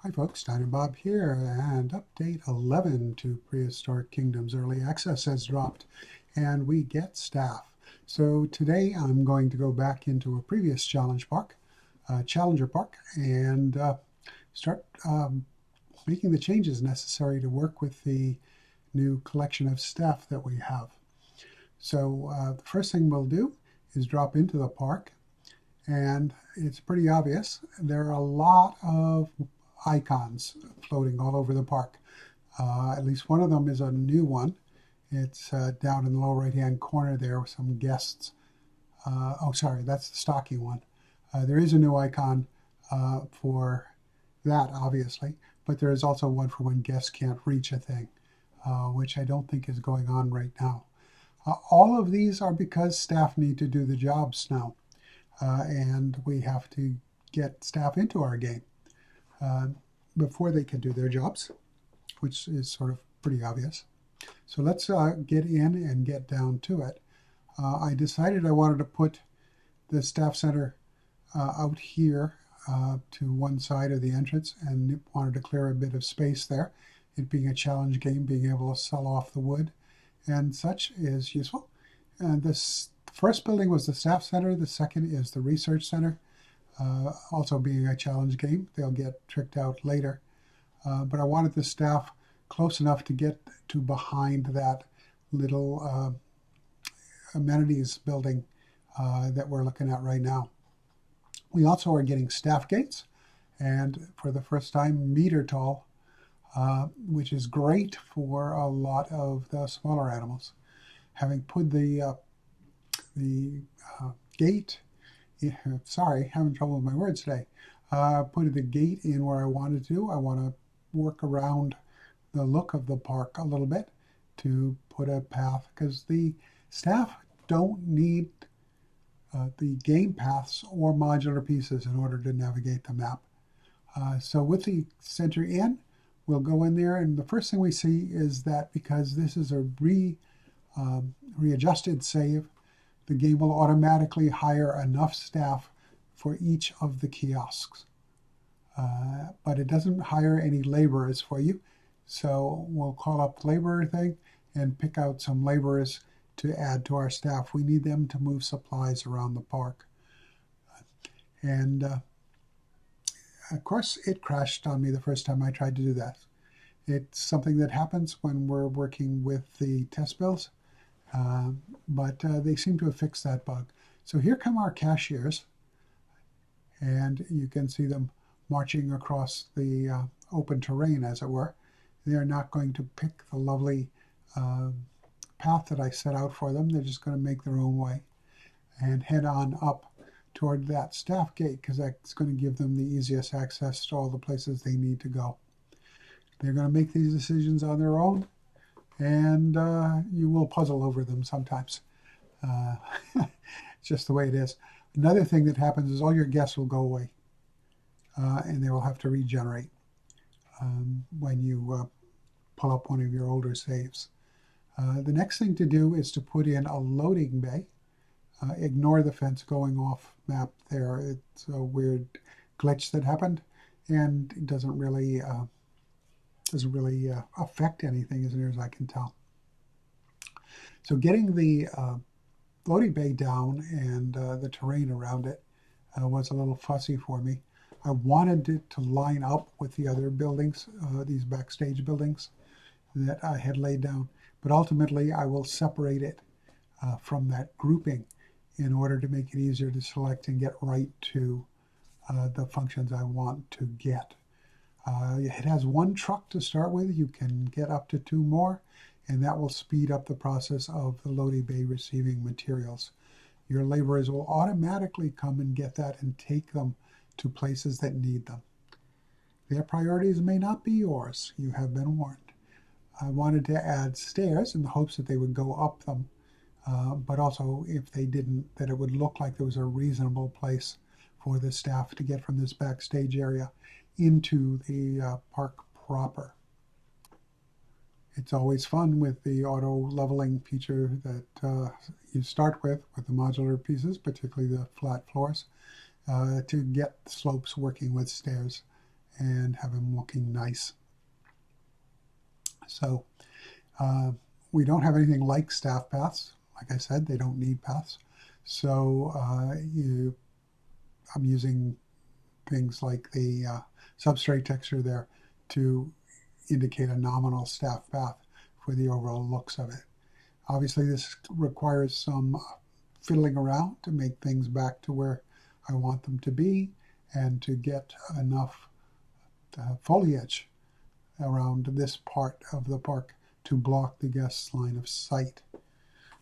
Hi folks, Diner Bob here, and update 11 to Prehistoric Kingdom's early access has dropped, and we get staff. So today I'm going to go back into a previous challenge park, Challenger Park, and start making the changes necessary to work with the new collection of staff that we have. So the first thing we'll do is drop into the park, and it's pretty obvious. There are a lot of icons floating all over the park. At least one of them is a new one. It's down in the lower right-hand corner there with some guests. Oh, sorry, that's the stocky one. There is a new icon for that, obviously, but there is also one for when guests can't reach a thing, which I don't think is going on right now. All of these are because staff need to do the jobs now, and we have to get staff into our game before they can do their jobs, which is sort of pretty obvious. So let's get in and get down to it. I decided I wanted to put the staff center out here to one side of the entrance and wanted to clear a bit of space there. It being a challenge game, being able to sell off the wood and such is useful. And this first building was the staff center. The second is the research center. Also being a challenge game, they'll get tricked out later. But I wanted the staff close enough to get to behind that little amenities building that we're looking at right now. We also are getting staff gates, and for the first time, meter tall, which is great for a lot of the smaller animals. Having put the gate, sorry, having trouble with my words today. Put the gate in where I wanted to. I want to work around the look of the park a little bit to put a path, because the staff don't need the game paths or modular pieces in order to navigate the map. So with the center in, we'll go in there, and the first thing we see is that because this is a readjusted save, the game will automatically hire enough staff for each of the kiosks. But it doesn't hire any laborers for you. So we'll call up the laborer thing and pick out some laborers to add to our staff. We need them to move supplies around the park. And of course, it crashed on me the first time I tried to do that. It's something that happens when we're working with the test builds. But they seem to have fixed that bug. So here come our cashiers, and you can see them marching across the open terrain, as it were. They're not going to pick the lovely path that I set out for them. They're just going to make their own way and head on up toward that staff gate, because that's going to give them the easiest access to all the places they need to go. They're going to make these decisions on their own, and you will puzzle over them sometimes. It's just the way it is. Another thing that happens is all your guests will go away, and they will have to regenerate when you pull up one of your older saves. The next thing to do is to put in a loading bay. Ignore the fence going off map there. It's a weird glitch that happened, and it doesn't really affect anything as near as I can tell. So getting the loading bay down and the terrain around it was a little fussy for me. I wanted it to line up with the other buildings, these backstage buildings that I had laid down, but ultimately I will separate it from that grouping in order to make it easier to select and get right to the functions I want to get. It has one truck to start with. You can get up to 2 more, and that will speed up the process of the loading bay receiving materials. Your laborers will automatically come and get that and take them to places that need them. Their priorities may not be yours. You have been warned. I wanted to add stairs in the hopes that they would go up them, but also if they didn't, that it would look like there was a reasonable place for the staff to get from this backstage area into the park proper. It's always fun with the auto leveling feature that you start with the modular pieces, particularly the flat floors, to get slopes working with stairs. and have them looking nice. So we don't have anything like staff paths. Like I said, they don't need paths. So I'm using things like the substrate texture there to indicate a nominal staff path for the overall looks of it. Obviously, this requires some fiddling around to make things back to where I want them to be and to get enough foliage around this part of the park to block the guests' line of sight.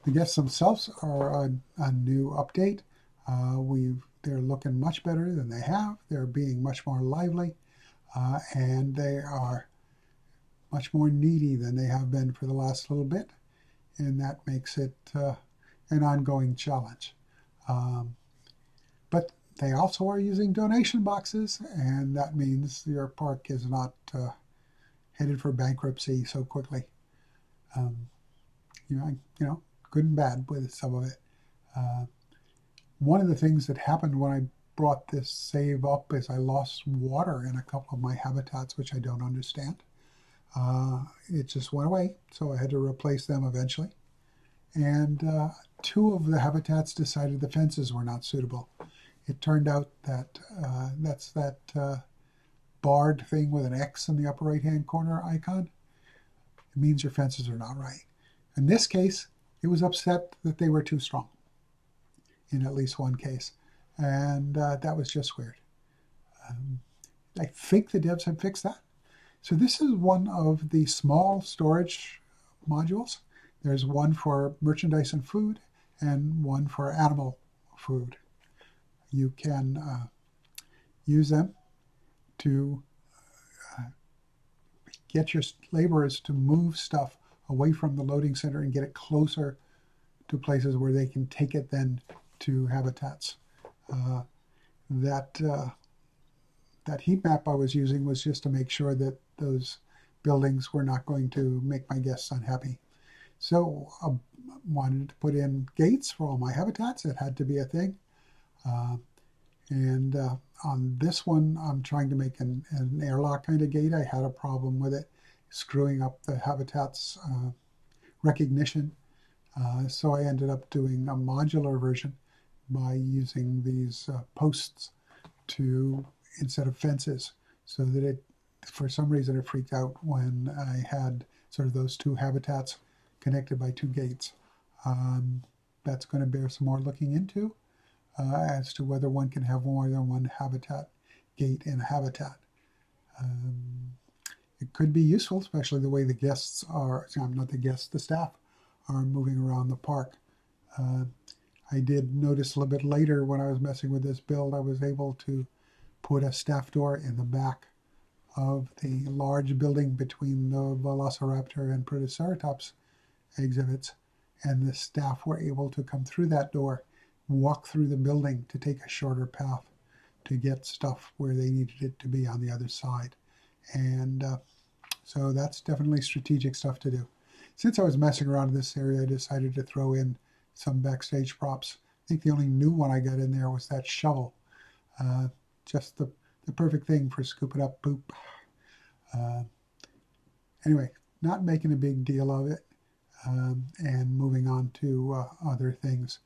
The guests themselves are a new update. They're looking much better than they have. They're being much more lively, and they are much more needy than they have been for the last little bit, and that makes it an ongoing challenge. But they also are using donation boxes, and that means your park is not headed for bankruptcy so quickly. Good and bad with some of it. One of the things that happened when I brought this save up is I lost water in a couple of my habitats, which I don't understand. It just went away, so I had to replace them eventually. And two of the habitats decided the fences were not suitable. It turned out that that's that barred thing with an X in the upper right-hand corner icon. It means your fences are not right. In this case, it was upset that they were too strong in at least one case. And that was just weird. I think the devs have fixed that. So this is one of the small storage modules. There's one for merchandise and food and one for animal food. You can use them to get your laborers to move stuff away from the loading center and get it closer to places where they can take it then to habitats. That heat map I was using was just to make sure that those buildings were not going to make my guests unhappy. So I wanted to put in gates for all my habitats. It had to be a thing. And on this one, I'm trying to make an airlock kind of gate. I had a problem with it screwing up the habitat's recognition. So I ended up doing a modular version by using these posts to instead of fences, so that it, for some reason, it freaked out when I had sort of those two habitats connected by two gates. That's going to bear some more looking into as to whether one can have more than one habitat gate in a habitat. It could be useful, especially the way the guests are, not the guests, the staff are moving around the park. I did notice a little bit later when I was messing with this build, I was able to put a staff door in the back of the large building between the Velociraptor and Protoceratops exhibits, and the staff were able to come through that door, walk through the building to take a shorter path to get stuff where they needed it to be on the other side. And so that's definitely strategic stuff to do. Since I was messing around in this area, I decided to throw in some backstage props. I think the only new one I got in there was that shovel. Just the perfect thing for scooping up poop. Anyway, not making a big deal of it, and moving on to other things.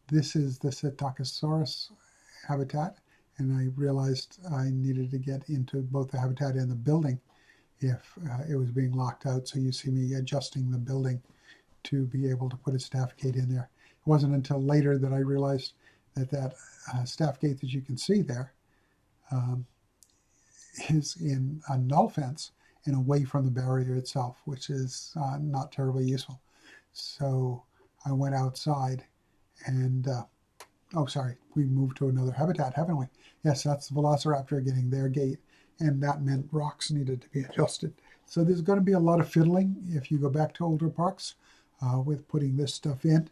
This is the Psittacosaurus habitat, and I realized I needed to get into both the habitat and the building if it was being locked out. So you see me adjusting the building to be able to put a staff gate in there. It wasn't until later that I realized that staff gate that you can see there is in a null fence and away from the barrier itself, which is not terribly useful. So I went outside and, we moved to another habitat, haven't we? Yes, that's the Velociraptor getting their gate, and that meant rocks needed to be adjusted. So there's going to be a lot of fiddling if you go back to older parks with putting this stuff in.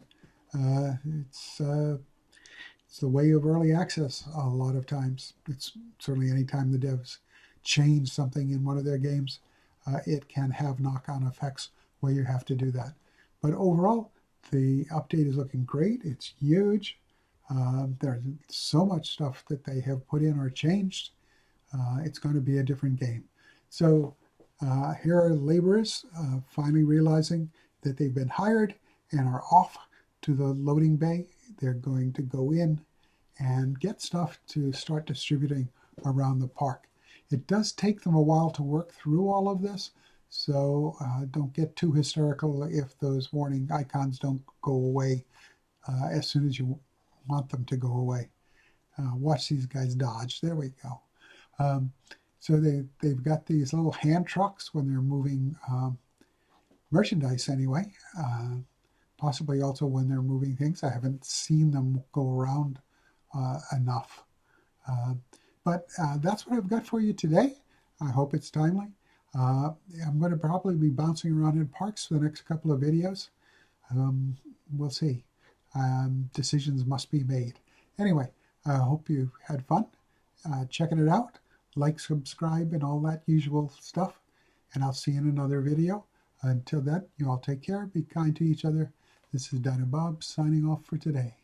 It's the way of early access a lot of times. It's certainly any time the devs change something in one of their games, it can have knock-on effects where you have to do that. But overall, the update is looking great. It's huge. There's so much stuff that they have put in or changed. it's going to be a different game. So here are laborers finally realizing that they've been hired and are off to the loading bay. They're going to go in and get stuff to start distributing around the park. It does take them a while to work through all of this, so don't get too hysterical if those warning icons don't go away as soon as you want them to go away. Watch these guys dodge. There we go. So they've got these little hand trucks when they're moving merchandise anyway, possibly also when they're moving things. I haven't seen them go around enough. But that's what I've got for you today. I hope it's timely. I'm going to probably be bouncing around in parks for the next couple of videos. We'll see. Decisions must be made. Anyway, I hope you had fun checking it out. Like, subscribe, and all that usual stuff. And I'll see you in another video. Until then, you all take care. Be kind to each other. This is Don and Bob signing off for today.